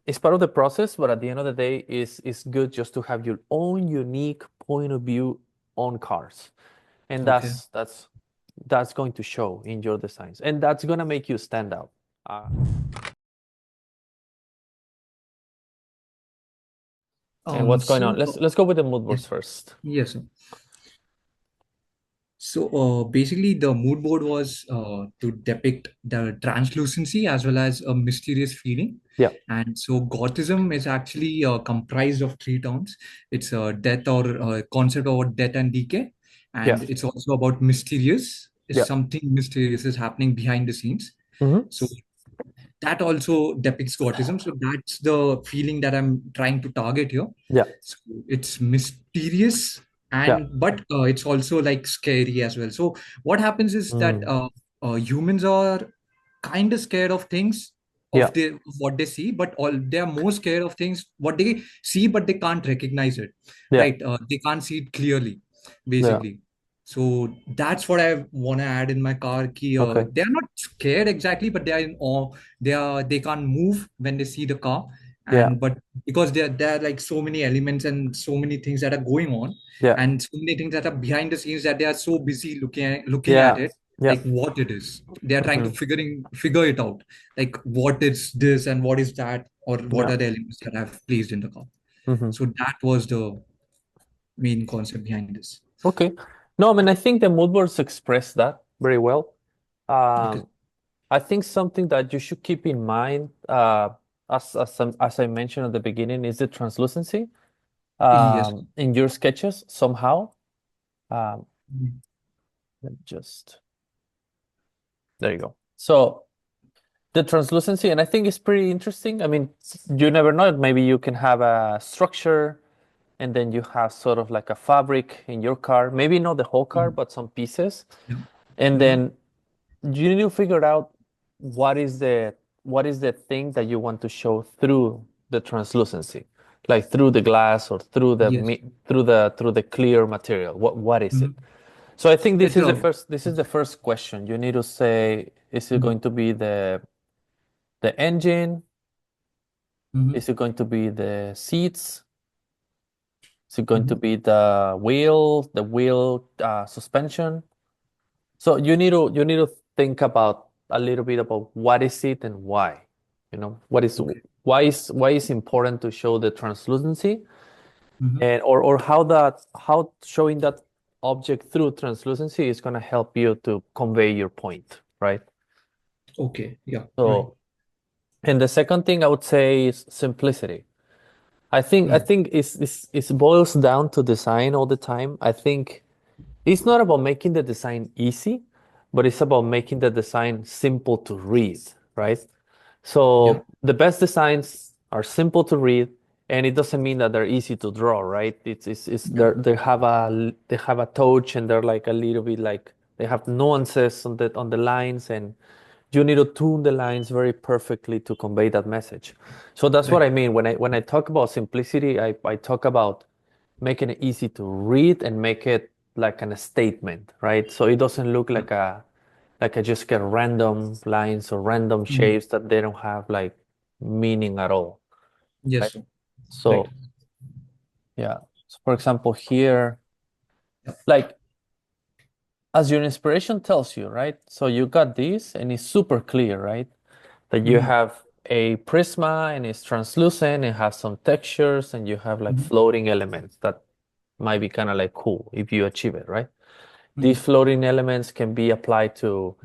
it's part of the process, but at the end of the day, it's good just to have your own unique point of view on cars, and Okay. that's going to show in your designs, and that's gonna make you stand out. Uh, and what's going on? So Let's go with the mood boards yes, first. yes, sir. So basically, the mood board was to depict the translucency as well as a mysterious feeling. Yeah, And so Gothism is actually comprised of three terms. It's death or concept about death and decay, yeah, and it's also about mysterious. Is yeah. something mysterious is happening behind the scenes. Hmm. So that also depicts Gothism. So that's the feeling that I'm trying to target here. Yeah, So it's mysterious yeah. and but it's also like scary as well. So what happens is that Mm, humans are kind of scared of things yeah, of what they see, but all they are more scared of things what they see, but they can't recognize it, yeah, right? They can't see it clearly, yeah. basically. So that's what I want to add in my car. Ki, Okay. they are not scared exactly, but they are in awe. They can't move when they see the car, Yeah, and but because there are like so many elements and so many things that are going on, yeah, and so many things that are behind the scenes that they are so busy looking at yeah, it, yeah. like what it is. They are trying to Hmm. figure it out, like what is this and what is that, or what Yeah. are the elements that I've placed in the car. Hmm. So that was the main concept behind this. Okay. No, I mean, I think the mood boards express that very well. Okay. Um, I think something that you should keep in mind, as I mentioned at the beginning, is the translucency Yes. in your sketches somehow. Um, let me just there you go. So the translucency, and I think it's pretty interesting. I mean, you never know. Maybe you can have a structure, and then you have sort of like a fabric in your car. Maybe not the whole car, Mhm. but some pieces. Yeah. And Mhm. then you need to figure out what is the thing that you want to show through the translucency, like through the glass or Yes. through the clear material. What is it? Mhm. So I think It's a this is the first question. You need to say, is it Mhm. going to be the engine? Mhm. Is it going to be the seats? Is it going to Mhm. be the wheel suspension? So you need to think about a little bit about what is it and why. You know, Okay. why is important to show the translucency Mhm. and or how showing that object through translucency is going to help you to convey your point, right? Okay. Yeah. Right. So, and the second thing I would say is simplicity. I Mhm. think it boils down to design all the time. I think it's not about making the design easy, but it's about making the design simple to read, right? Yeah. So the best designs are simple to read, and it doesn't mean that they're easy to draw, right? It's Yeah. they have a touch and they're like a little bit like they have nuances on the lines, and you need to tune the lines very perfectly to convey that message. So that's what Right. I mean when I talk about simplicity, I talk about making it easy to read and make it like a statement, right? So it doesn't look Yeah. like I just get random lines or random Mhm. shapes that they don't have like meaning at all, Yes, right? sir. Right. So yeah. So for example, here, Yeah. like as your inspiration tells you, right? So you got this and it's super clear, right? That you Mhm. have a prisma and it's translucent and has some textures and you have like Mhm. floating elements that might be kind of like cool if you achieve it, right? These Mhm. floating elements can be applied to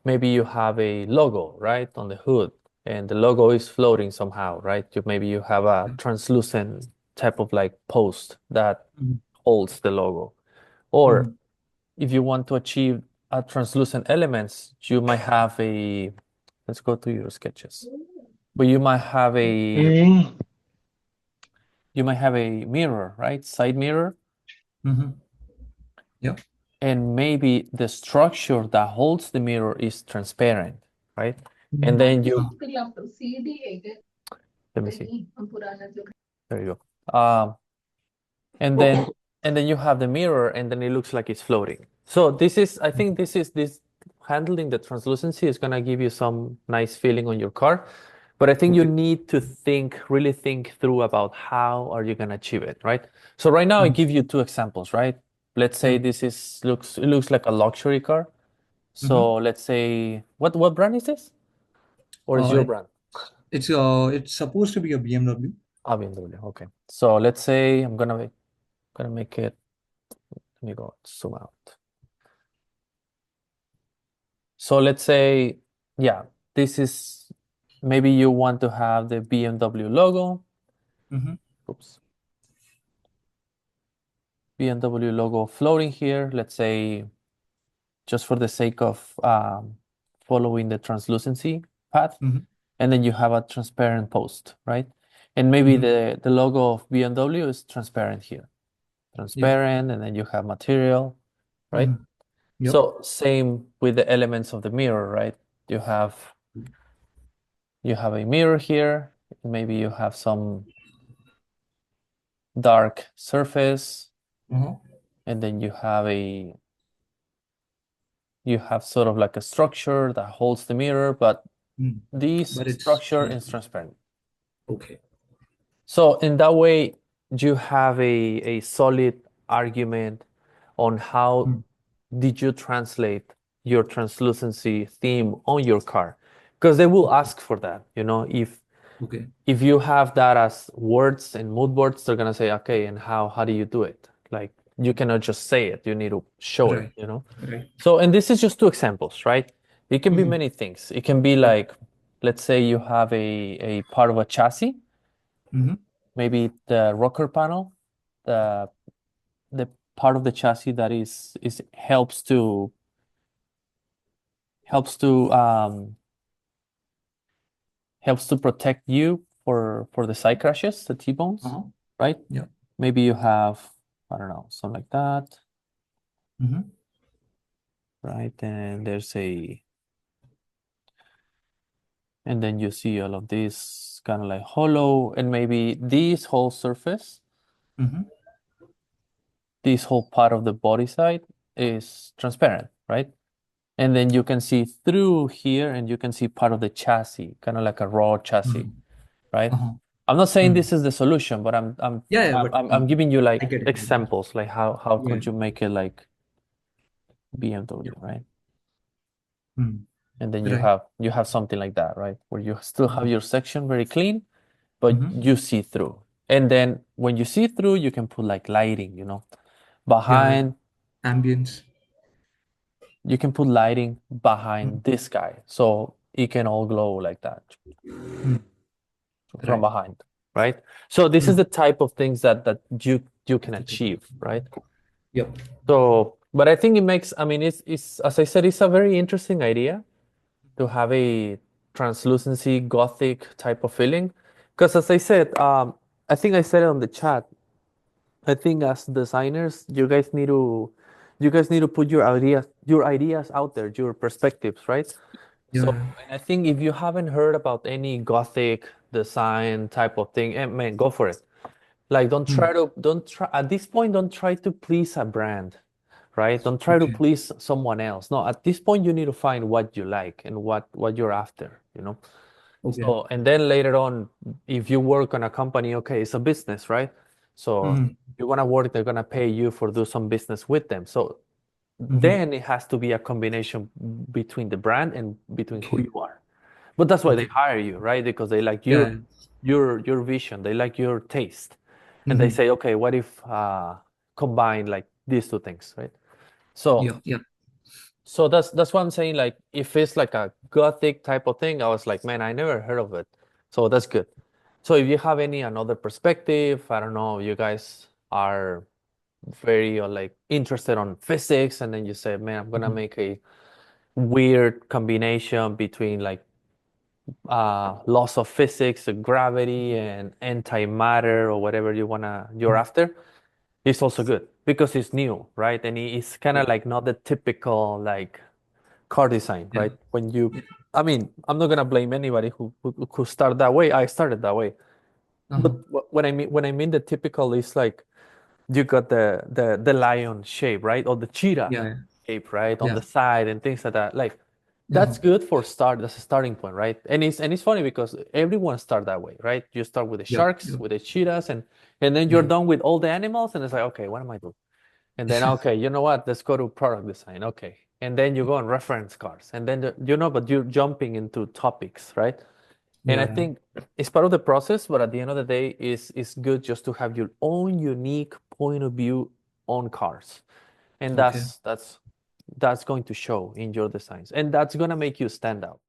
maybe you have a logo, right, on the hood, and the logo is floating somehow, right? Maybe you have a Yeah. translucent type of like post that Mhm. holds the logo. Or Mhm. if you want to achieve a translucent elements, you might have a, let's go to your sketches. But you might have a mirror, right? Side mirror, Mhm. Yeah. and maybe the structure that holds the mirror is transparent, right? And Mhm. then Uh, let me see. There you go. And then you have the mirror, and then it looks like it's floating. So I think this handling the translucency is gonna give you some nice feeling on your car. But I think you Okay. need to think, really think through about how are you going to achieve it, right? So right now I Mm. give you two examples, right? Let's say Yep. this is looks it looks like a luxury car. Mm-hmm. So let's say what brand is this? Or is your It, brand? it's supposed to be a BMW. Ah, BMW. Okay. So let's say I'm gonna make it. Let me go zoom out. So let's say, yeah, this is maybe you want to have the BMW logo. Mm-hmm. Oops. BMW logo floating here. Let's say just for the sake of following the translucency path. Mm-hmm. And then you have a transparent post, right? And maybe Mm-hmm. the logo of BMW is transparent here. Yep. Transparent, and then you have material, right? Mm-hmm. Yep. So same with the elements of the mirror, right? You have you have a mirror here. Maybe you have some dark surface, Uh-huh. and then you have sort of like a structure that holds the mirror, but Mm. this But it's structure is transparent. transparent. Okay. So in that way, you have a solid argument on how Mm. did you translate your translucency theme on your car? Because they will Okay. ask for that. You know, Okay. if you have that as words and mood boards, they're gonna say, okay, and how do you do it? Like you cannot just say it, you need to show it, Right. you know? Right. So, and this is just two examples, right? It can be Mm-hmm. many things. It can be Yep. like, let's say you have a part of a chassis, Mm-hmm. maybe the rocker panel, the the part of the chassis that is helps to helps to protect you for the side crashes, the T-bones, Uh-huh. right? Yep. Maybe you have, I don't know, something like that, Mm-hmm. right? And then you see all of this kind of like hollow, and maybe this whole surface, Mm-hmm. this whole part of the body side is transparent, right? And then you can see through here and you can see part of the chassis, kind of like a raw chassis, Uh-huh. right? Uh-huh. I'm not saying Mm. this is the solution, but Yeah, yeah, but I'm giving you I like get it. I get it. examples, like how Yeah. could you make it like Yep. BMW, right? Mm. And then Right. you have something like that, right? Where you still have Mm-hmm. your section very clean, but Mm-hmm. you see through. And then when you see through, you can put like lighting, you know, Yeah, yeah. behind, Ambience. you can put lighting Mm. behind this guy. So it can all glow like that Mm. from Right. behind, right? So this is Mm. the type of things that you can Okay. achieve, right? Yep. So, but I think it makes, I mean, it's as I said, it's a very interesting idea to have a translucency gothic type of feeling. Because as I said, I think I said it on the chat. I think as designers, you guys need to put your ideas out there, your perspectives, right? Yeah, So, yeah. and I think if you haven't heard about any gothic design type of thing, man, go for it. Like, Mm. don't try at this point, don't try to please a brand, right? Don't try to Okay. please someone else. No, at this point, you need to find what you like and what you're after, you know? Okay. So, and then later on, if you work on a company, okay, it's a business, right? So Mm-hmm. you want to work, they're gonna pay you for do some business with them. So Mm-hmm. then it has to be a combination between the brand and between who Okay. you are. But that's why they Okay. hire you, right? Because they like Yeah. your vision, they like your taste, and they Mm-hmm. say, okay, what if combine like these two things, right? So Yeah. Yeah. so that's what I'm saying. Like if it's like a gothic type of thing, I was like, man, I never heard of it. So that's good. So if you have any another perspective, I don't know, you guys are very like interested on physics, and then you say, man, I'm gonna Mm-hmm. make a weird combination between like laws of physics, gravity, and antimatter, or whatever you're Mm-hmm. after. It's also good because it's new, right? And it's kind of Okay. like not the typical like car design, Yeah. right? When you, Yeah. I mean, I'm not gonna blame anybody who started that way. I started that way. But Uh-huh. when I mean the typical is like you got the lion shape, right? Or the cheetah Yeah. shape, right? On Yeah. the side and things like that. Like That's good for start. That's a starting point, right? And it's funny because everyone start that way, right? You start with the Yep. sharks, Yep. with the cheetahs, and then you're Yep. done with all the animals, and it's like, okay, what am I doing? And then, okay, you know what? Let's go to product design. Okay. And then you go on reference cars. And then, but you're jumping into topics, right? And I Yeah. think it's part of the process, but at the end of the day, it's good just to have your own unique point of view on cars. And Okay. that's going to show in your designs. And that's gonna make you stand out.